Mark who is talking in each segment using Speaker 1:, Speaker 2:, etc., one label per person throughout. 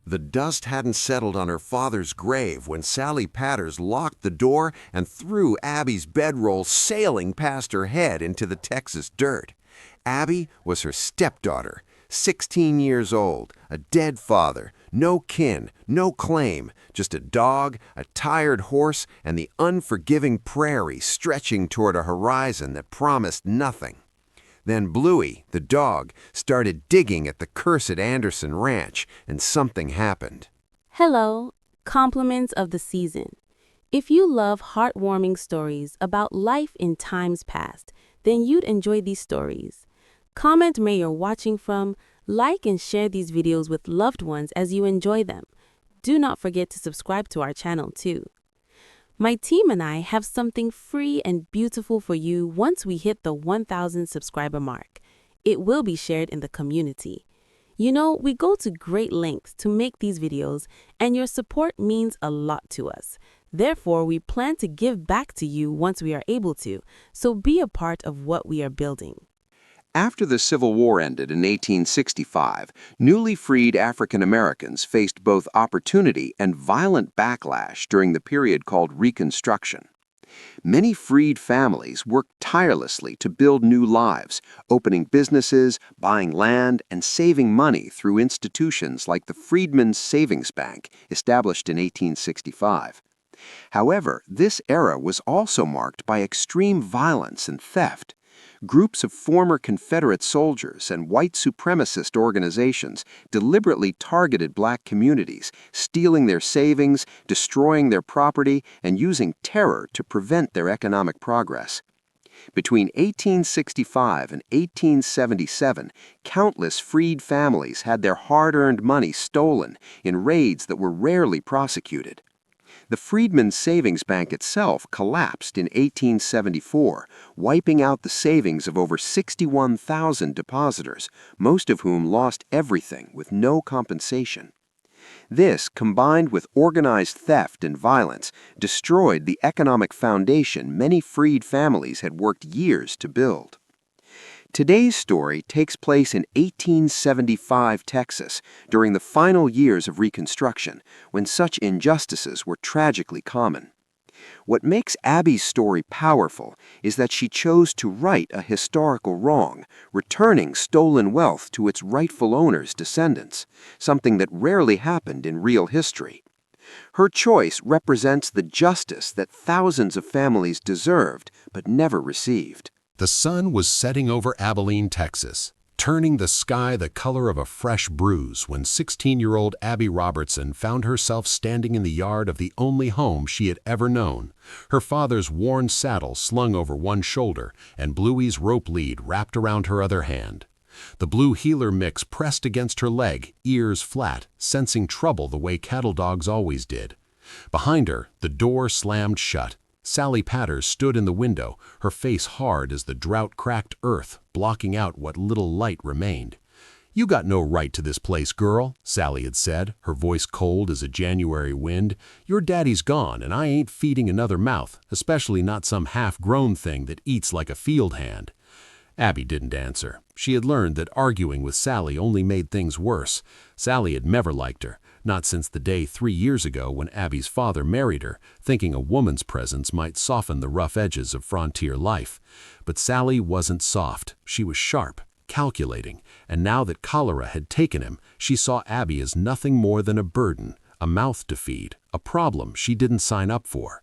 Speaker 1: The dust hadn't settled on her father's grave when Sally Patters locked the door and threw Abby's bedroll sailing past her head into the Texas dirt. Abby was her stepdaughter, 16 years old, a dead father, no kin, no claim, just a dog, a tired horse, and the unforgiving prairie stretching toward a horizon that promised nothing. Then Bluey, the dog, started digging at the cursed Anderson ranch, and something happened.
Speaker 2: Hello, compliments of the season. If you love heartwarming stories about life in times past, then you'd enjoy these stories. Comment where you're watching from, like and share these videos with loved ones as you enjoy them. Do not forget to subscribe to our channel too. My team and I have something free and beautiful for you once we hit the 1,000 subscriber mark. It will be shared in the community. You know, we go to great lengths to make these videos, and your support means a lot to us. Therefore, we plan to give back to you once we are able to, so be a part of what we are building.
Speaker 3: After the Civil War ended in 1865, newly freed African Americans faced both opportunity and violent backlash during the period called Reconstruction. Many freed families worked tirelessly to build new lives, opening businesses, buying land, and saving money through institutions like the Freedmen's Savings Bank, established in 1865. However, this era was also marked by extreme violence and theft. Groups of former Confederate soldiers and white supremacist organizations deliberately targeted black communities, stealing their savings, destroying their property, and using terror to prevent their economic progress. Between 1865 and 1877, countless freed families had their hard-earned money stolen in raids that were rarely prosecuted. The Freedmen's Savings Bank itself collapsed in 1874, wiping out the savings of over 61,000 depositors, most of whom lost everything with no compensation. This, combined with organized theft and violence, destroyed the economic foundation many freed families had worked years to build. Today's story takes place in 1875 Texas, during the final years of Reconstruction, when such injustices were tragically common. What makes Abby's story powerful is that she chose to right a historical wrong, returning stolen wealth to its rightful owner's descendants, something that rarely happened in real history. Her choice represents the justice that thousands of families deserved but never received.
Speaker 4: The sun was setting over Abilene, Texas, turning the sky the color of a fresh bruise when 16-year-old Abby Robertson found herself standing in the yard of the only home she had ever known, her father's worn saddle slung over one shoulder and Bluey's rope lead wrapped around her other hand. The blue heeler mix pressed against her leg, ears flat, sensing trouble the way cattle dogs always did. Behind her, the door slammed shut. Sally Patters stood in the window, her face hard as the drought-cracked earth, blocking out what little light remained. "You got no right to this place, girl," Sally had said, her voice cold as a January wind. "Your daddy's gone, and I ain't feeding another mouth, especially not some half-grown thing that eats like a field hand." Abby didn't answer. She had learned that arguing with Sally only made things worse. Sally had never liked her, not since the day 3 years ago when Abby's father married her, thinking a woman's presence might soften the rough edges of frontier life. But Sally wasn't soft. She was sharp, calculating, and now that cholera had taken him, she saw Abby as nothing more than a burden, a mouth to feed, a problem she didn't sign up for.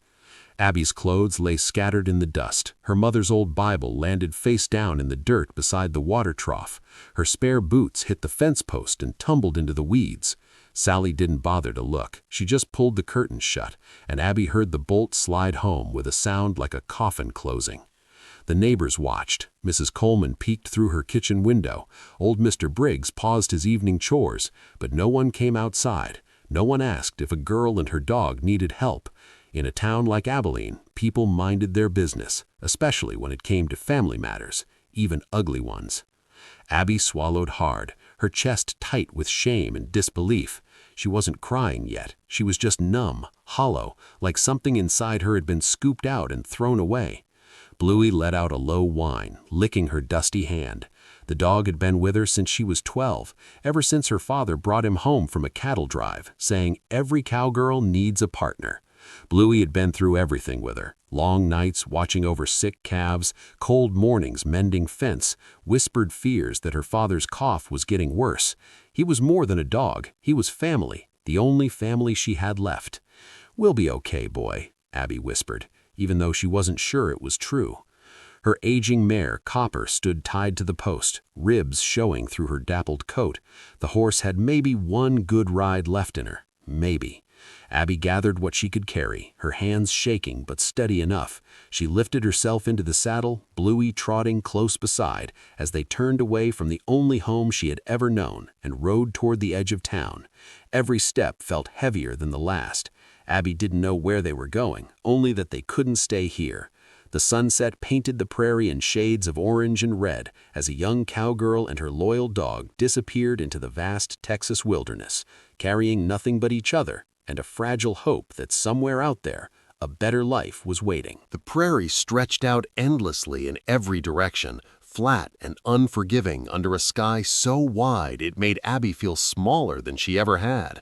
Speaker 4: Abby's clothes lay scattered in the dust. Her mother's old Bible landed face down in the dirt beside the water trough. Her spare boots hit the fence post and tumbled into the weeds. Sally didn't bother to look. She just pulled the curtains shut, and Abby heard the bolt slide home with a sound like a coffin closing. The neighbors watched. Mrs. Coleman peeked through her kitchen window. Old Mr. Briggs paused his evening chores, but no one came outside. No one asked if a girl and her dog needed help. In a town like Abilene, people minded their business, especially when it came to family matters, even ugly ones. Abby swallowed hard, her chest tight with shame and disbelief. She wasn't crying yet. She was just numb, hollow, like something inside her had been scooped out and thrown away. Bluey let out a low whine, licking her dusty hand. The dog had been with her since she was 12, ever since her father brought him home from a cattle drive, saying every cowgirl needs a partner. Bluey had been through everything with her. Long nights watching over sick calves, cold mornings mending fence, whispered fears that her father's cough was getting worse. He was more than a dog. He was family, the only family she had left. "We'll be okay, boy," Abby whispered, even though she wasn't sure it was true. Her aging mare, Copper, stood tied to the post, ribs showing through her dappled coat. The horse had maybe one good ride left in her. Maybe. Abby gathered what she could carry, her hands shaking but steady enough. She lifted herself into the saddle, Bluey trotting close beside, as they turned away from the only home she had ever known and rode toward the edge of town. Every step felt heavier than the last. Abby didn't know where they were going, only that they couldn't stay here. The sunset painted the prairie in shades of orange and red as a young cowgirl and her loyal dog disappeared into the vast Texas wilderness, carrying nothing but each other and a fragile hope that somewhere out there, a better life was waiting.
Speaker 1: The prairie stretched out endlessly in every direction, flat and unforgiving under a sky so wide it made Abby feel smaller than she ever had.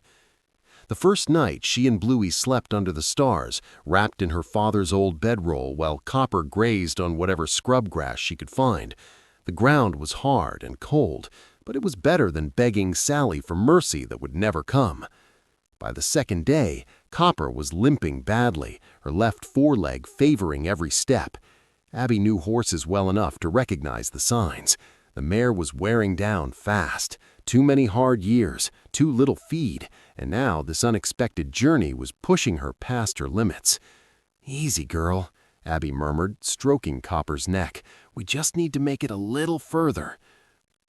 Speaker 1: The first night, she and Bluey slept under the stars, wrapped in her father's old bedroll while Copper grazed on whatever scrub grass she could find. The ground was hard and cold, but it was better than begging Sally for mercy that would never come. By the second day, Copper was limping badly, her left foreleg favoring every step. Abby knew horses well enough to recognize the signs. The mare was wearing down fast. Too many hard years, too little feed, and now this unexpected journey was pushing her past her limits. "Easy, girl," Abby murmured, stroking Copper's neck. "We just need to make it a little further."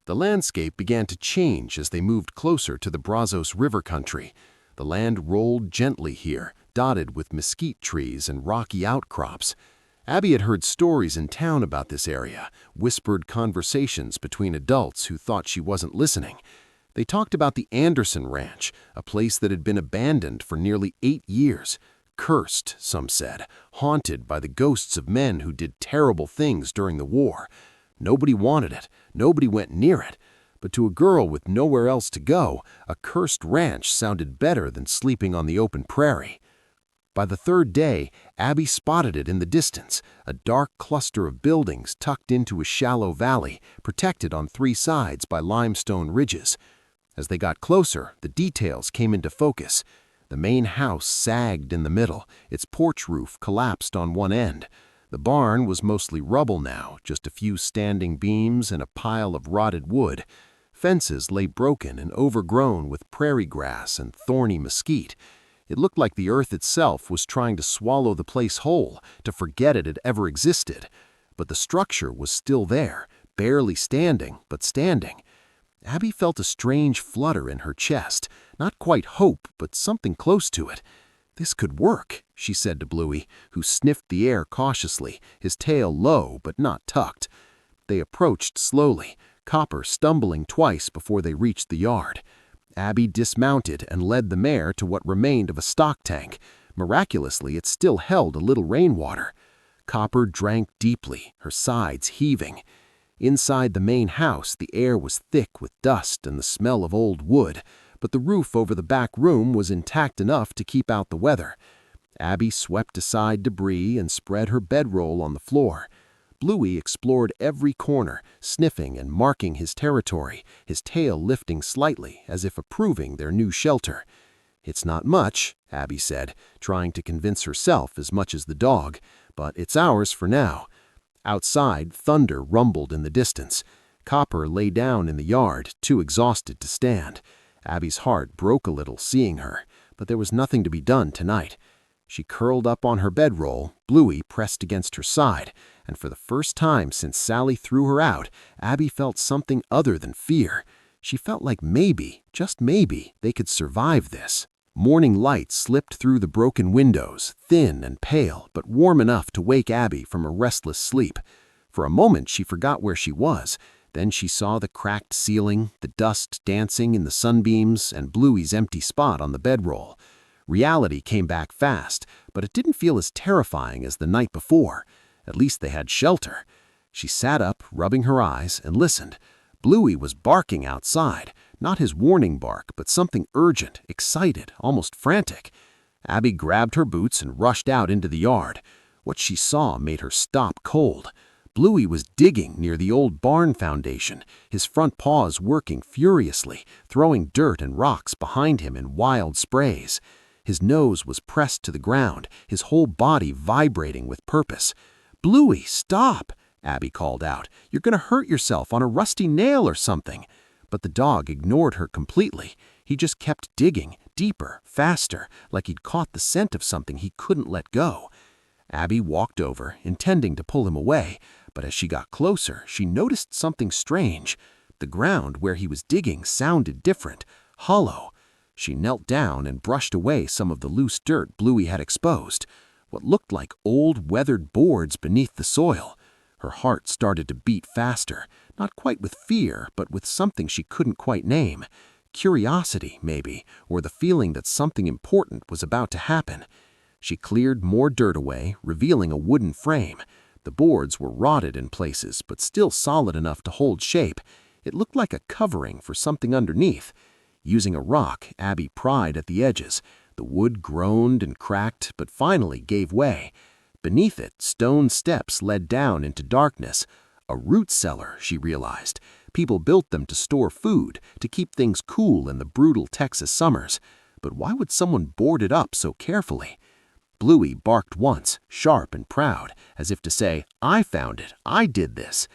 Speaker 1: The landscape began to change as they moved closer to the Brazos River country. The land rolled gently here, dotted with mesquite trees and rocky outcrops. Abby had heard stories in town about this area, whispered conversations between adults who thought she wasn't listening. They talked about the Anderson Ranch, a place that had been abandoned for nearly 8 years. Cursed, some said, haunted by the ghosts of men who did terrible things during the war. Nobody wanted it, nobody went near it. But to a girl with nowhere else to go, a cursed ranch sounded better than sleeping on the open prairie. By the third day, Abby spotted it in the distance, a dark cluster of buildings tucked into a shallow valley, protected on 3 sides by limestone ridges. As they got closer, the details came into focus. The main house sagged in the middle, its porch roof collapsed on one end. The barn was mostly rubble now, just a few standing beams and a pile of rotted wood. Fences lay broken and overgrown with prairie grass and thorny mesquite. It looked like the earth itself was trying to swallow the place whole, to forget it had ever existed. But the structure was still there, barely standing, but standing. Abby felt a strange flutter in her chest, not quite hope, but something close to it. "This could work," she said to Bluey, who sniffed the air cautiously, his tail low but not tucked. They approached slowly, Copper stumbling twice before they reached the yard. Abby dismounted and led the mare to what remained of a stock tank. Miraculously, it still held a little rainwater. Copper drank deeply, her sides heaving. Inside the main house, the air was thick with dust and the smell of old wood, but the roof over the back room was intact enough to keep out the weather. Abby swept aside debris and spread her bedroll on the floor. Bluey explored every corner, sniffing and marking his territory, his tail lifting slightly as if approving their new shelter. "It's not much," Abby said, trying to convince herself as much as the dog, "but it's ours for now." Outside, thunder rumbled in the distance. Copper lay down in the yard, too exhausted to stand. Abby's heart broke a little seeing her, but there was nothing to be done tonight. She curled up on her bedroll, Bluey pressed against her side, and for the first time since Sally threw her out, Abby felt something other than fear. She felt like maybe, just maybe, they could survive this. Morning light slipped through the broken windows, thin and pale, but warm enough to wake Abby from a restless sleep. For a moment she forgot where she was. Then she saw the cracked ceiling, the dust dancing in the sunbeams, and Bluey's empty spot on the bedroll. Reality came back fast, but it didn't feel as terrifying as the night before. At least they had shelter. She sat up, rubbing her eyes, and listened.
Speaker 4: Bluey was barking outside, not his warning bark, but something urgent, excited, almost frantic. Abby grabbed her boots and rushed out into the yard. What she saw made her stop cold. Bluey was digging near the old barn foundation, his front paws working furiously, throwing dirt and rocks behind him in wild sprays. His nose was pressed to the ground, his whole body vibrating with purpose. "Bluey, stop!" Abby called out. "You're going to hurt yourself on a rusty nail or something." But the dog ignored her completely. He just kept digging, deeper, faster, like he'd caught the scent of something he couldn't let go. Abby walked over, intending to pull him away, but as she got closer, she noticed something strange. The ground where he was digging sounded different, hollow. She knelt down and brushed away some of the loose dirt Bluey had exposed, what looked like old, weathered boards beneath the soil. Her heart started to beat faster, not quite with fear, but with something she couldn't quite name. Curiosity, maybe, or the feeling that something important was about to happen. She cleared more dirt away, revealing a wooden frame. The boards were rotted in places, but still solid enough to hold shape. It looked like a covering for something underneath. Using a rock, Abby pried at the edges. The wood groaned and cracked, but finally gave way. Beneath it, stone steps led down into darkness. A root cellar, she realized. People built them to store food, to keep things cool in the brutal Texas summers. But why would someone board it up so carefully? Bluey barked once, sharp and proud, as if to say, "I found it, I did this."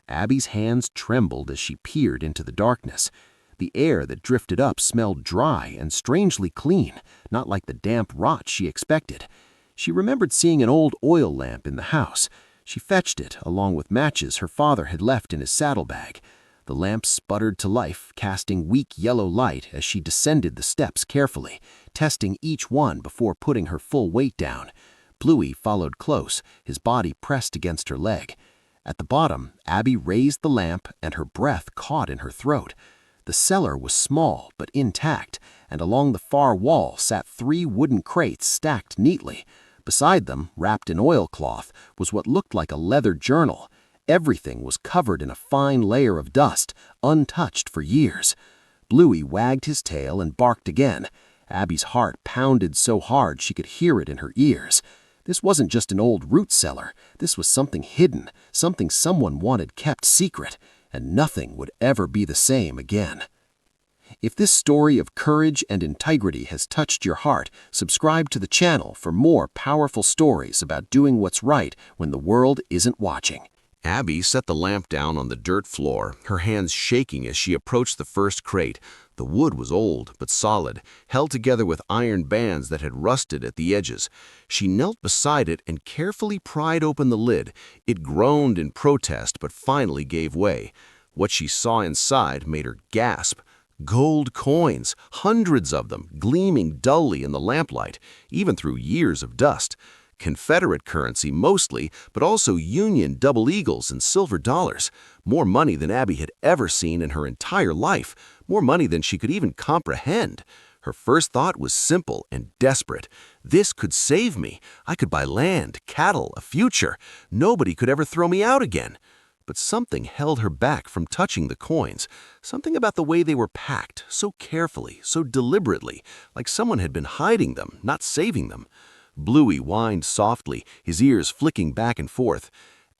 Speaker 4: Abby's hands trembled as she peered into the darkness. The air that drifted up smelled dry and strangely clean, not like the damp rot she expected. She remembered seeing an old oil lamp in the house. She fetched it, along with matches her father had left in his saddlebag. The lamp sputtered to life, casting weak yellow light as she descended the steps carefully, testing each one before putting her full weight down. Bluey followed close, his body pressed against her leg. At the bottom, Abby raised the lamp and her breath caught in her throat. The cellar was small but intact, and along the far wall sat 3 wooden crates stacked neatly. Beside them, wrapped in oilcloth, was what looked like a leather journal. Everything was covered in a fine layer of dust, untouched for years. Bluey wagged his tail and barked again. Abby's heart pounded so hard she could hear it in her ears. This wasn't just an old root cellar. This was something hidden, something someone wanted kept secret, and nothing would ever be the same again. If this story of courage and integrity has touched your heart, subscribe to the channel for more powerful stories about doing what's right when the world isn't watching.
Speaker 3: Abby set the lamp down on the dirt floor, her hands shaking as she approached the first crate. The wood was old but solid, held together with iron bands that had rusted at the edges. She knelt beside it and carefully pried open the lid. It groaned in protest but finally gave way. What she saw inside made her gasp. Gold coins, hundreds of them, gleaming dully in the lamplight, even through years of dust. Confederate currency mostly, but also Union double eagles and silver dollars. More money than Abby had ever seen in her entire life, more money than she could even comprehend. Her first thought was simple and desperate. This could save me. I could buy land, cattle, a future. Nobody could ever throw me out again. But something held her back from touching the coins. Something about the way they were packed, so carefully, so deliberately, like someone had been hiding them, not saving them. Bluey whined softly, his ears flicking back and forth.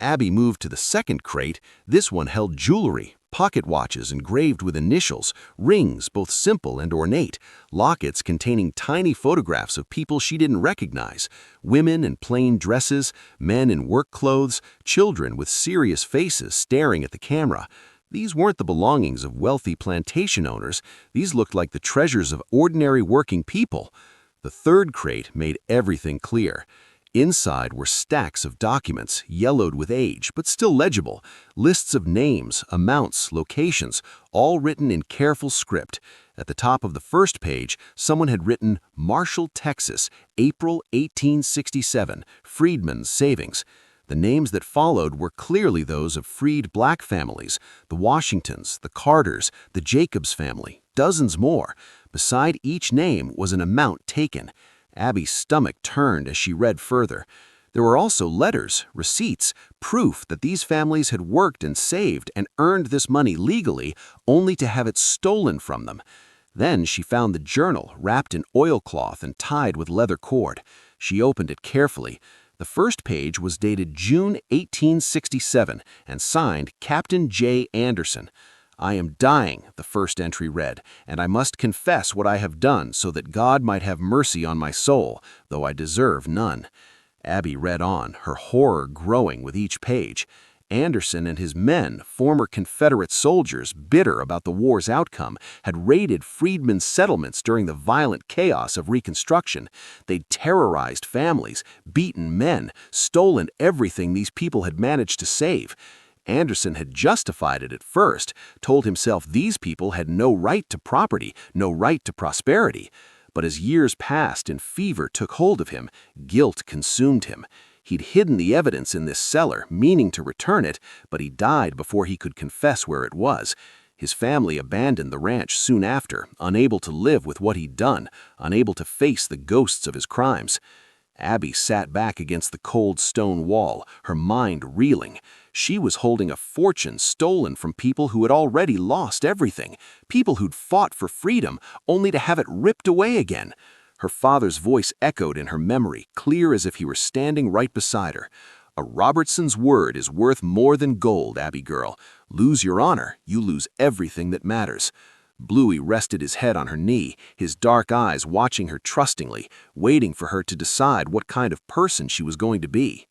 Speaker 3: Abby moved to the second crate. This one held jewelry, pocket watches engraved with initials, rings both simple and ornate, lockets containing tiny photographs of people she didn't recognize, women in plain dresses, men in work clothes, children with serious faces staring at the camera. These weren't the belongings of wealthy plantation owners. These looked like the treasures of ordinary working people. The third crate made everything clear. Inside were stacks of documents, yellowed with age, but still legible, lists of names, amounts, locations, all written in careful script. At the top of the first page, someone had written, Marshall, Texas, April 1867, Freedmen's Savings. The names that followed were clearly those of freed black families, the Washingtons, the Carters, the Jacobs family, dozens more. Beside each name was an amount taken. Abby's stomach turned as she read further. There were also letters, receipts, proof that these families had worked and saved and earned this money legally, only to have it stolen from them. Then she found the journal wrapped in oilcloth and tied with leather cord. She opened it carefully. The first page was dated June 1867 and signed Captain J. Anderson. "I am dying," the first entry read, "and I must confess what I have done so that God might have mercy on my soul, though I deserve none." Abby read on, her horror growing with each page. Anderson and his men, former Confederate soldiers bitter about the war's outcome, had raided freedmen's settlements during the violent chaos of Reconstruction. They'd terrorized families, beaten men, stolen everything these people had managed to save. Anderson had justified it at first, told himself these people had no right to property, no right to prosperity. But as years passed and fever took hold of him, guilt consumed him. He'd hidden the evidence in this cellar, meaning to return it, but he died before he could confess where it was. His family abandoned the ranch soon after, unable to live with what he'd done, unable to face the ghosts of his crimes. Abby sat back against the cold stone wall, her mind reeling. She was holding a fortune stolen from people who had already lost everything, people who'd fought for freedom, only to have it ripped away again. Her father's voice echoed in her memory, clear as if he were standing right beside her. "A Robertson's word is worth more than gold, Abby girl. Lose your honor, you lose everything that matters." Bluey rested his head on her knee, his dark eyes watching her trustingly, waiting for her to decide what kind of person she was going to be.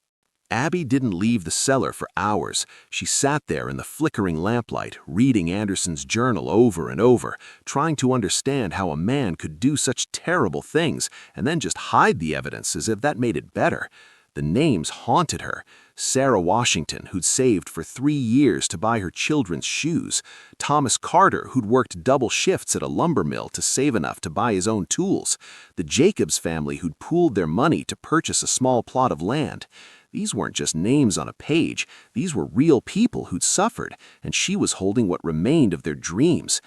Speaker 3: Abby didn't leave the cellar for hours. She sat there in the flickering lamplight, reading Anderson's journal over and over, trying to understand how a man could do such terrible things and then just hide the evidence as if that made it better. The names haunted her. Sarah Washington, who'd saved for 3 years to buy her children's shoes. Thomas Carter, who'd worked double shifts at a lumber mill to save enough to buy his own tools. The Jacobs family who'd pooled their money to purchase a small plot of land. These weren't just names on a page. These were real people who'd suffered, and she was holding what remained of their dreams.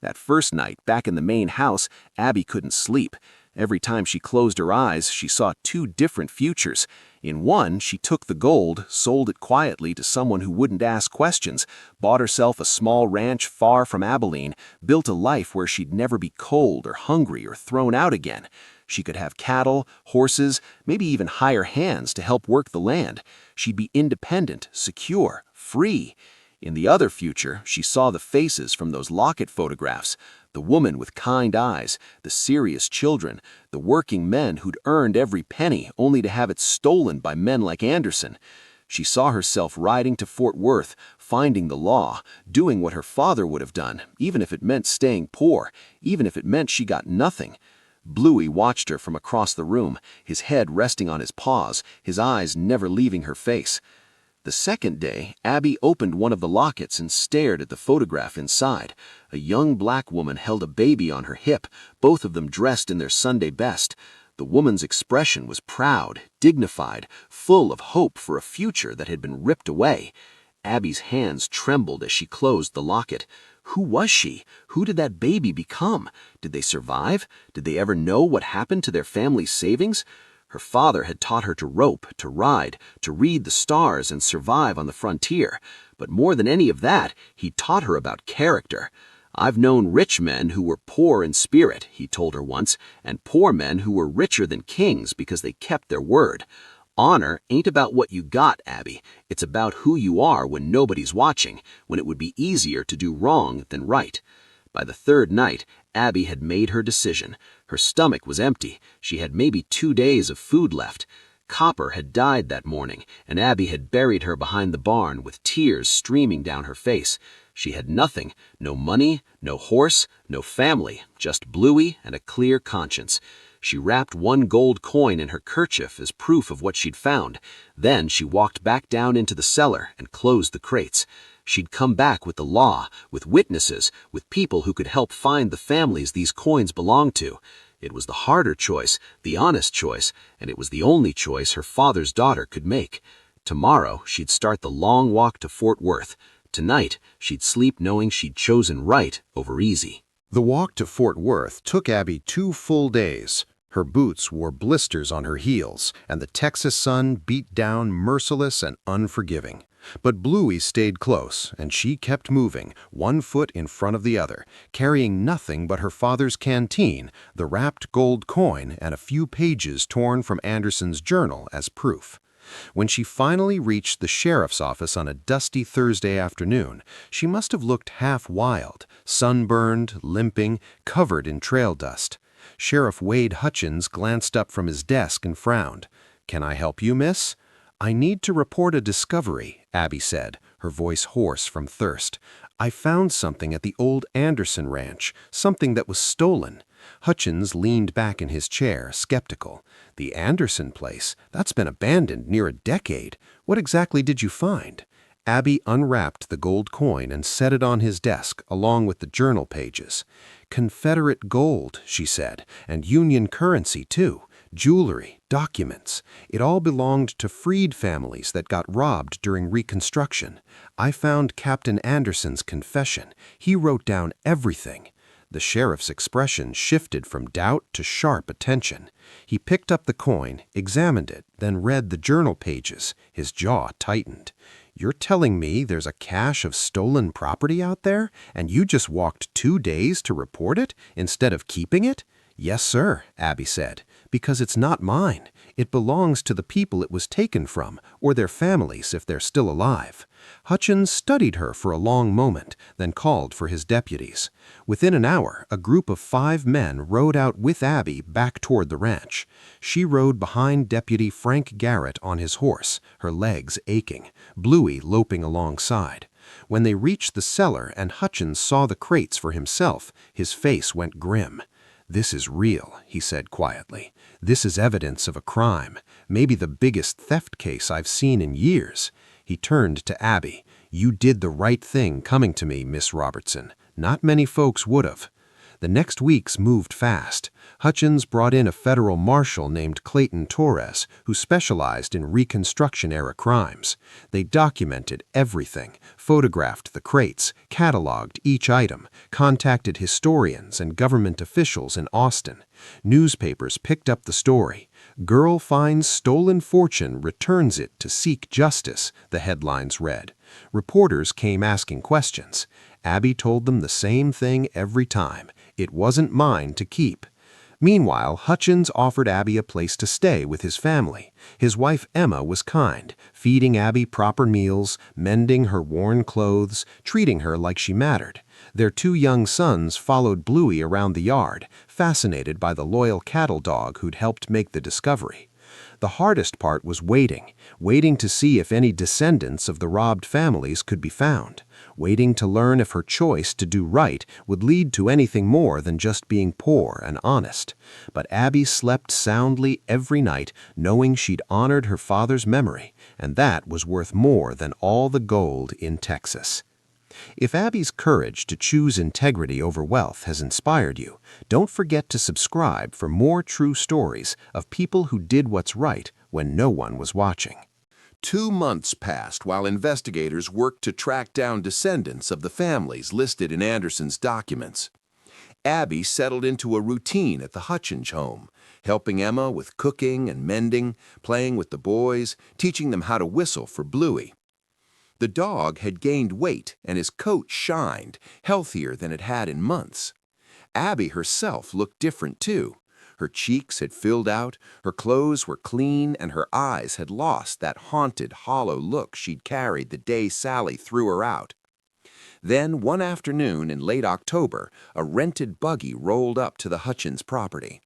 Speaker 3: That first night, back in the main house, Abby couldn't sleep. Every time she closed her eyes, she saw 2 different futures. In one, she took the gold, sold it quietly to someone who wouldn't ask questions, bought herself a small ranch far from Abilene, built a life where she'd never be cold or hungry or thrown out again. She could have cattle, horses, maybe even hire hands to help work the land. She'd be independent, secure, free. In the other future, she saw the faces from those locket photographs, the woman with kind eyes, the serious children, the working men who'd earned every penny only to have it stolen by men like Anderson. She saw herself riding to Fort Worth, finding the law, doing what her father would have done, even if it meant staying poor, even if it meant she got nothing. Bluey watched her from across the room, his head resting on his paws, his eyes never leaving her face. The second day, Abby opened one of the lockets and stared at the photograph inside. A young black woman held a baby on her hip, both of them dressed in their Sunday best. The woman's expression was proud, dignified, full of hope for a future that had been ripped away. Abby's hands trembled as she closed the locket. Who was she? Who did that baby become? Did they survive? Did they ever know what happened to their family's savings? Her father had taught her to rope, to ride, to read the stars and survive on the frontier. But more than any of that, he taught her about character. "I've known rich men who were poor in spirit," he told her once, "and poor men who were richer than kings because they kept their word. Honor ain't about what you got, Abby. It's about who you are when nobody's watching, when it would be easier to do wrong than right." By the third night, Abby had made her decision. Her stomach was empty. She had maybe 2 days of food left. Copper had died that morning, and Abby had buried her behind the barn with tears streaming down her face. She had nothing, no money, no horse, no family, just Bluey and a clear conscience. She wrapped 1 gold coin in her kerchief as proof of what she'd found. Then she walked back down into the cellar and closed the crates. She'd come back with the law, with witnesses, with people who could help find the families these coins belonged to. It was the harder choice, the honest choice, and it was the only choice her father's daughter could make. Tomorrow, she'd start the long walk to Fort Worth. Tonight, she'd sleep knowing she'd chosen right over easy.
Speaker 1: The walk to Fort Worth took Abby 2 full days.
Speaker 4: Her boots wore blisters on her heels, and the Texas sun beat down merciless and unforgiving. But Bluey stayed close, and she kept moving, one foot in front of the other, carrying nothing but her father's canteen, the wrapped gold coin, and a few pages torn from Anderson's journal as proof. When she finally reached the sheriff's office on a dusty Thursday afternoon, she must have looked half wild, sunburned, limping, covered in trail dust. Sheriff Wade Hutchins glanced up from his desk and frowned. "Can I help you, miss?" "I need to report a discovery," Abby said, her voice hoarse from thirst. "I found something at the old Anderson ranch, something that was stolen." Hutchins leaned back in his chair, skeptical. "The Anderson place? That's been abandoned near a decade. What exactly did you find?" Abby unwrapped the gold coin and set it on his desk, along with the journal pages. "Confederate gold," she said, "and Union currency, too. Jewelry, documents. It all belonged to freed families that got robbed during Reconstruction. I found Captain Anderson's confession. He wrote down everything." The sheriff's expression shifted from doubt to sharp attention. He picked up the coin, examined it, then read the journal pages. His jaw tightened. "You're telling me there's a cache of stolen property out there, and you just walked 2 days to report it instead of keeping it?" "Yes, sir," Abby said, "because it's not mine. It belongs to the people it was taken from, or their families if they're still alive." Hutchins studied her for a long moment, then called for his deputies. Within an hour, a group of 5 men rode out with Abby back toward the ranch. She rode behind Deputy Frank Garrett on his horse, her legs aching, Bluey loping alongside. When they reached the cellar and Hutchins saw the crates for himself, his face went grim. "This is real," he said quietly. "This is evidence of a crime, maybe the biggest theft case I've seen in years." He turned to Abby. "You did the right thing coming to me, Miss Robertson. Not many folks would have." The next weeks moved fast. Hutchins brought in a federal marshal named Clayton Torres, who specialized in Reconstruction-era crimes. They documented everything, photographed the crates, cataloged each item, contacted historians and government officials in Austin. Newspapers picked up the story. "Girl finds stolen fortune, returns it to seek justice," the headlines read. Reporters came asking questions. Abby told them the same thing every time. It wasn't mine to keep. Meanwhile, Hutchins offered Abby a place to stay with his family. His wife Emma was kind, feeding Abby proper meals, mending her worn clothes, treating her like she mattered. Their 2 young sons followed Bluey around the yard, fascinated by the loyal cattle dog who'd helped make the discovery. The hardest part was waiting to see if any descendants of the robbed families could be found, waiting to learn if her choice to do right would lead to anything more than just being poor and honest. But Abby slept soundly every night, knowing she'd honored her father's memory, and that was worth more than all the gold in Texas. If Abby's courage to choose integrity over wealth has inspired you, don't forget to subscribe for more true stories of people who did what's right when no one was watching.
Speaker 1: 2 months passed while investigators worked to track down descendants of the families listed in Anderson's documents. Abby settled into a routine at the Hutchins home, helping Emma with cooking and mending, playing with the boys, teaching them how to whistle for Bluey. The dog had gained weight and his coat shined, healthier than it had in months. Abby herself looked different too. Her cheeks had filled out, her clothes were clean, and her eyes had lost that haunted, hollow look she'd carried the day Sally threw her out. Then, one afternoon in late October, a rented buggy rolled up to the Hutchins property.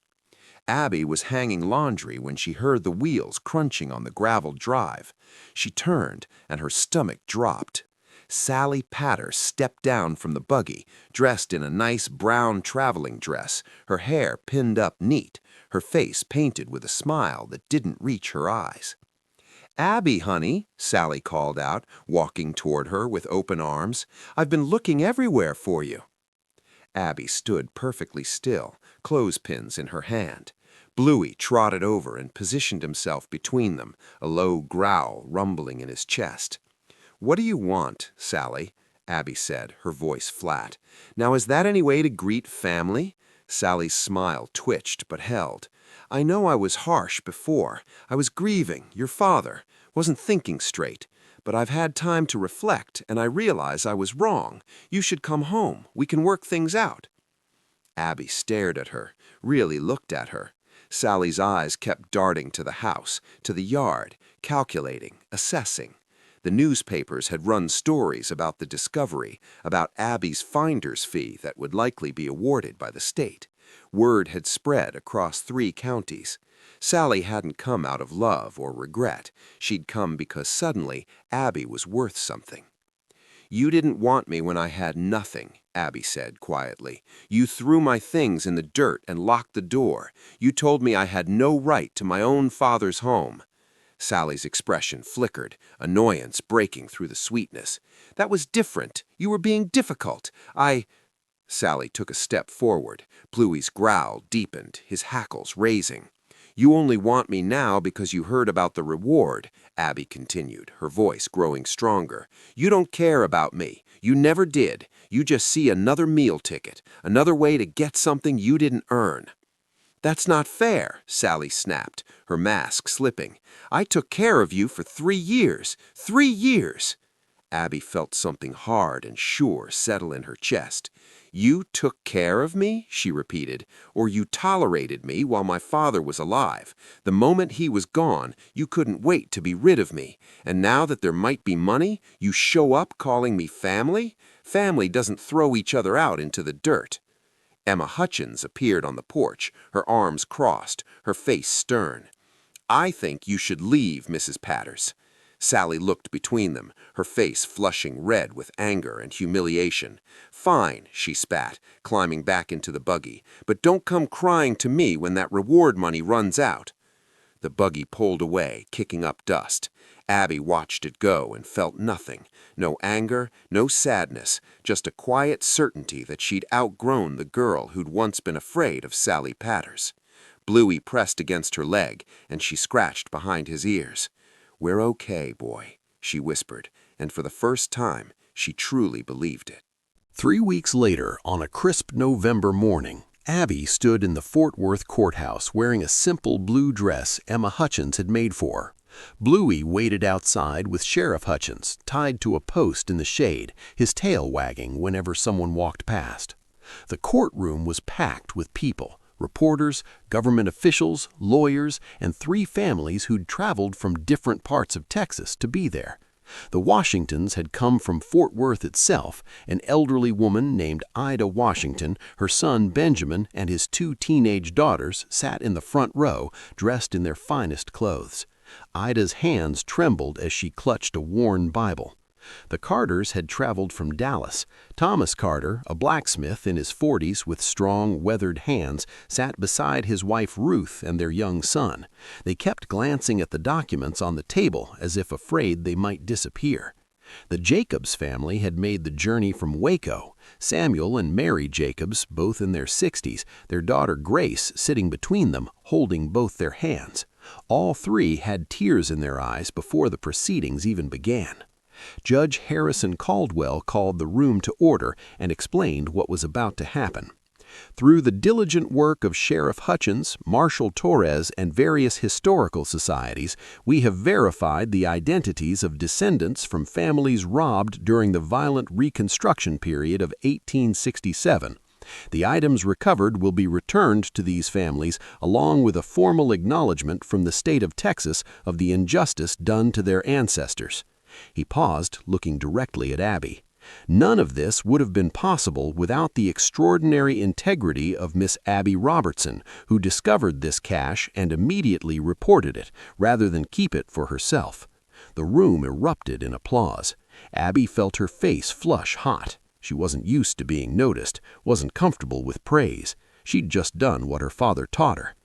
Speaker 1: Abby was hanging laundry when she heard the wheels crunching on the gravel drive. She turned, and her stomach dropped. Sally Patter stepped down from the buggy, dressed in a nice brown traveling dress, her hair pinned up neat, her face painted with a smile that didn't reach her eyes. "Abby, honey," Sally called out, walking toward her with open arms. "I've been looking everywhere for you." Abby stood perfectly still, clothespins in her hand. Bluey trotted over and positioned himself between them, a low growl rumbling in his chest. "What do you want, Sally?" Abby said, her voice flat. "Now is that any way to greet family?" Sally's smile twitched but held. "I know I was harsh before. I was grieving, your father. Wasn't thinking straight. But I've had time to reflect, and I realize I was wrong. You should come home. We can work things out." Abby stared at her, really looked at her. Sally's eyes kept darting to the house, to the yard, calculating, assessing. The newspapers had run stories about the discovery, about Abby's finder's fee that would likely be awarded by the state. Word had spread across 3 counties. Sally hadn't come out of love or regret. She'd come because suddenly Abby was worth something. "You didn't want me when I had nothing," Abby said quietly. "You threw my things in the dirt and locked the door. You told me I had no right to my own father's home." Sally's expression flickered, annoyance breaking through the sweetness. "That was different. You were being difficult. Sally took a step forward. Bluey's growl deepened, his hackles raising. "You only want me now because you heard about the reward," Abby continued, her voice growing stronger. "You don't care about me. You never did. You just see another meal ticket, another way to get something you didn't earn." "That's not fair," Sally snapped, her mask slipping. "I took care of you for 3 years. 3 years!" Abby felt something hard and sure settle in her chest. "You took care of me?" she repeated. "Or you tolerated me while my father was alive. The moment he was gone, you couldn't wait to be rid of me. And now that there might be money, you show up calling me family? Family doesn't throw each other out into the dirt." Emma Hutchins appeared on the porch, her arms crossed, her face stern. "I think you should leave, Mrs. Patters." Sally looked between them, her face flushing red with anger and humiliation. "Fine," she spat, climbing back into the buggy, "but don't come crying to me when that reward money runs out." The buggy pulled away, kicking up dust. Abby watched it go and felt nothing. No anger, no sadness, just a quiet certainty that she'd outgrown the girl who'd once been afraid of Sally Patters. Bluey pressed against her leg, and she scratched behind his ears. "We're okay, boy," she whispered, and for the first time, she truly believed it.
Speaker 4: 3 weeks later, on a crisp November morning, Abby stood in the Fort Worth courthouse wearing a simple blue dress Emma Hutchins had made for her. Bluey waited outside with Sheriff Hutchins, tied to a post in the shade, his tail wagging whenever someone walked past. The courtroom was packed with people. Reporters, government officials, lawyers, and 3 families who'd traveled from different parts of Texas to be there. The Washingtons had come from Fort Worth itself. An elderly woman named Ida Washington, her son Benjamin, and his 2 teenage daughters sat in the front row, dressed in their finest clothes. Ida's hands trembled as she clutched a worn Bible. The Carters had traveled from Dallas. Thomas Carter, a blacksmith in his 40s with strong, weathered hands, sat beside his wife Ruth and their young son. They kept glancing at the documents on the table as if afraid they might disappear. The Jacobs family had made the journey from Waco. Samuel and Mary Jacobs, both in their 60s, their daughter Grace sitting between them, holding both their hands. All 3 had tears in their eyes before the proceedings even began. Judge Harrison Caldwell called the room to order and explained what was about to happen. Through the diligent work of Sheriff Hutchins, Marshal Torres, and various historical societies, we have verified the identities of descendants from families robbed during the violent Reconstruction period of 1867. The items recovered will be returned to these families along with a formal acknowledgement from the state of Texas of the injustice done to their ancestors. He paused, looking directly at Abby. None of this would have been possible without the extraordinary integrity of Miss Abby Robertson, who discovered this cash and immediately reported it, rather than keep it for herself. The room erupted in applause. Abby felt her face flush hot. She wasn't used to being noticed, wasn't comfortable with praise. She'd just done what her father taught her.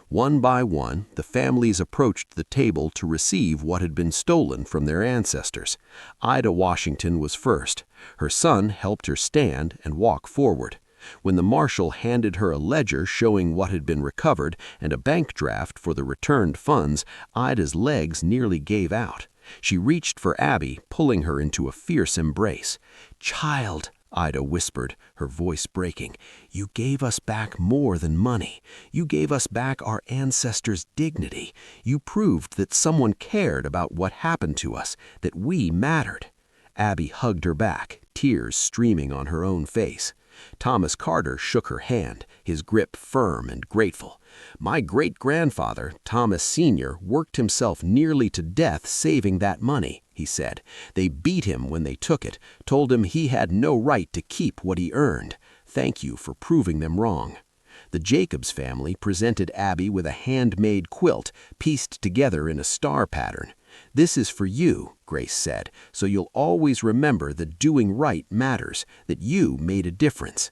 Speaker 4: One by one, the families approached the table to receive what had been stolen from their ancestors. Ida Washington was first. Her son helped her stand and walk forward. When the marshal handed her a ledger showing what had been recovered and a bank draft for the returned funds, Ida's legs nearly gave out. She reached for Abby, pulling her into a fierce embrace. "Child,"
Speaker 3: Ida whispered, her voice breaking. "You gave us back more than money. You gave us back our ancestors' dignity. You proved that someone cared about what happened to us, that we mattered." Abby hugged her back, tears streaming on her own face. Thomas Carter shook her hand, his grip firm and grateful. "My great-grandfather, Thomas Sr., worked himself nearly to death saving that money," he said. "They beat him when they took it, told him he had no right to keep what he earned. Thank you for proving them wrong." The Jacobs family presented Abby with a handmade quilt pieced together in a star pattern. "This is for you," Grace said, "so you'll always remember that doing right matters, that you made a difference."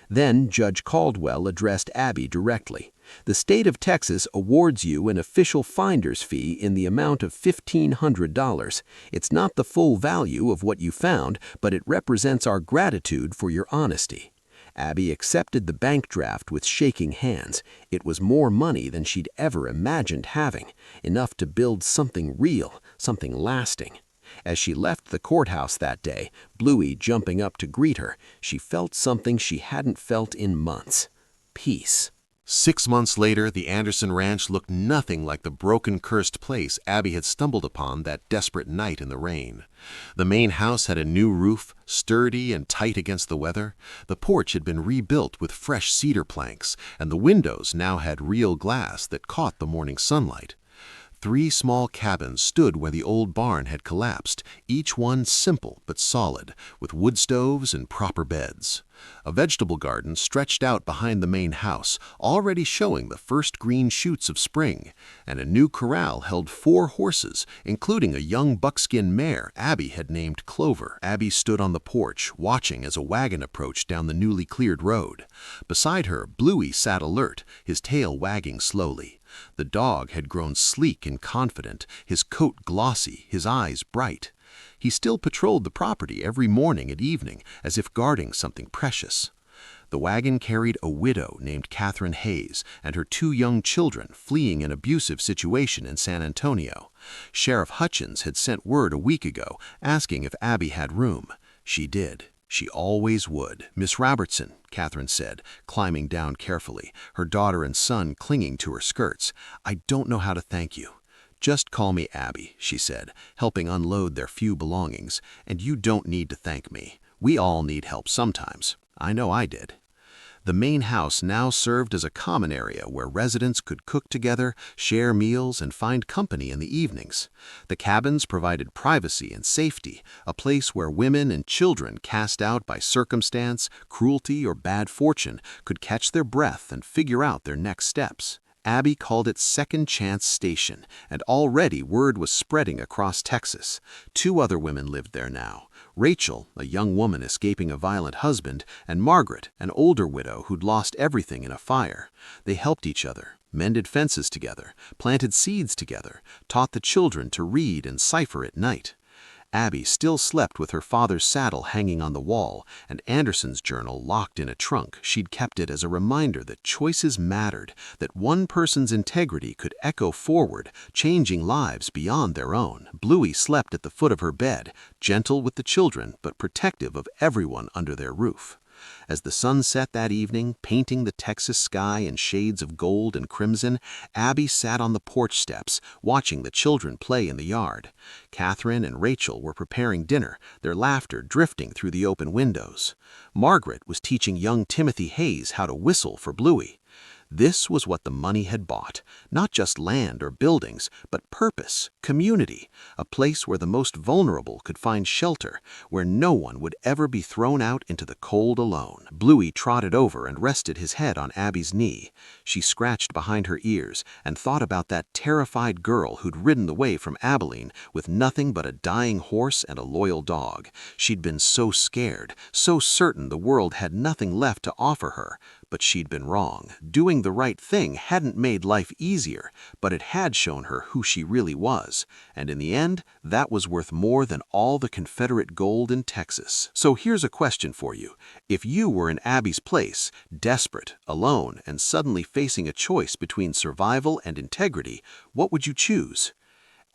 Speaker 3: Then Judge Caldwell addressed Abby directly. "The state of Texas awards you an official finder's fee in the amount of $1,500. It's not the full value of what you found, but it represents our gratitude for your honesty." Abby accepted the bank draft with shaking hands. It was more money than she'd ever imagined having, enough to build something real, something lasting. As she left the courthouse that day, Bluey jumping up to greet her, she felt something she hadn't felt in months. Peace.
Speaker 4: 6 months later, the Anderson Ranch looked nothing like the broken, cursed place Abby had stumbled upon that desperate night in the rain. The main house had a new roof, sturdy and tight against the weather. The porch had been rebuilt with fresh cedar planks, and the windows now had real glass that caught the morning sunlight. 3 small cabins stood where the old barn had collapsed, each one simple but solid, with wood stoves and proper beds. A vegetable garden stretched out behind the main house, already showing the first green shoots of spring, and a new corral held 4 horses, including a young buckskin mare Abby had named Clover. Abby stood on the porch, watching as a wagon approached down the newly cleared road. Beside her, Bluey sat alert, his tail wagging slowly. The dog had grown sleek and confident, his coat glossy, his eyes bright. He still patrolled the property every morning and evening, as if guarding something precious. The wagon carried a widow named Catherine Hayes and her 2 young children fleeing an abusive situation in San Antonio. Sheriff Hutchins had sent word a week ago, asking if Abby had room. She did. She always would. "Miss Robertson," Catherine said, climbing down carefully, her daughter and son clinging to her skirts, "I don't know how to thank you." "Just call me Abby," she said, helping unload their few belongings, "and you don't need to thank me. We all need help sometimes. I know I did." The main house now served as a common area where residents could cook together, share meals, and find company in the evenings. The cabins provided privacy and safety, a place where women and children cast out by circumstance, cruelty, or bad fortune could catch their breath and figure out their next steps. Abby called it Second Chance Station, and already word was spreading across Texas. 2 other women lived there now. Rachel, a young woman escaping a violent husband, and Margaret, an older widow who'd lost everything in a fire. They helped each other, mended fences together, planted seeds together, taught the children to read and cipher at night. Abby still slept with her father's saddle hanging on the wall and Anderson's journal locked in a trunk. She'd kept it as a reminder that choices mattered, that one person's integrity could echo forward, changing lives beyond their own. Bluey slept at the foot of her bed, gentle with the children but protective of everyone under their roof. As the sun set that evening, painting the Texas sky in shades of gold and crimson, Abby sat on the porch steps, watching the children play in the yard. Catherine and Rachel were preparing dinner, their laughter drifting through the open windows. Margaret was teaching young Timothy Hayes how to whistle for Bluey. This was what the money had bought, not just land or buildings, but purpose, community, a place where the most vulnerable could find shelter, where no one would ever be thrown out into the cold alone. Bluey trotted over and rested his head on Abby's knee. She scratched behind her ears and thought about that terrified girl who'd ridden the way from Abilene with nothing but a dying horse and a loyal dog. She'd been so scared, so certain the world had nothing left to offer her. But she'd been wrong. Doing the right thing hadn't made life easier, but it had shown her who she really was. And in the end, that was worth more than all the Confederate gold in Texas. So here's a question for you. If you were in Abby's place, desperate, alone, and suddenly facing a choice between survival and integrity, what would you choose?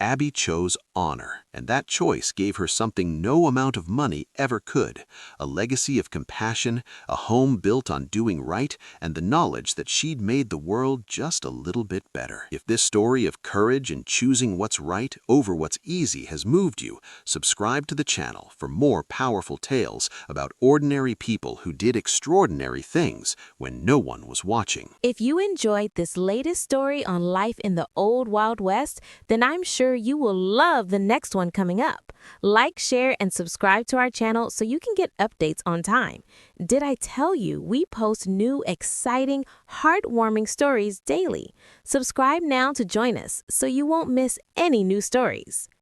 Speaker 1: Abby chose honor, and that choice gave her something no amount of money ever could: a legacy of compassion, a home built on doing right, and the knowledge that she'd made the world just a little bit better. If this story of courage and choosing what's right over what's easy has moved you, subscribe to the channel for more powerful tales about ordinary people who did extraordinary things when no one was watching.
Speaker 2: If you enjoyed this latest story on life in the Old Wild West, then I'm sure you will love the next one coming up. Like, share, and subscribe to our channel so you can get updates on time. Did I tell you we post new, exciting, heartwarming stories daily? Subscribe now to join us so you won't miss any new stories.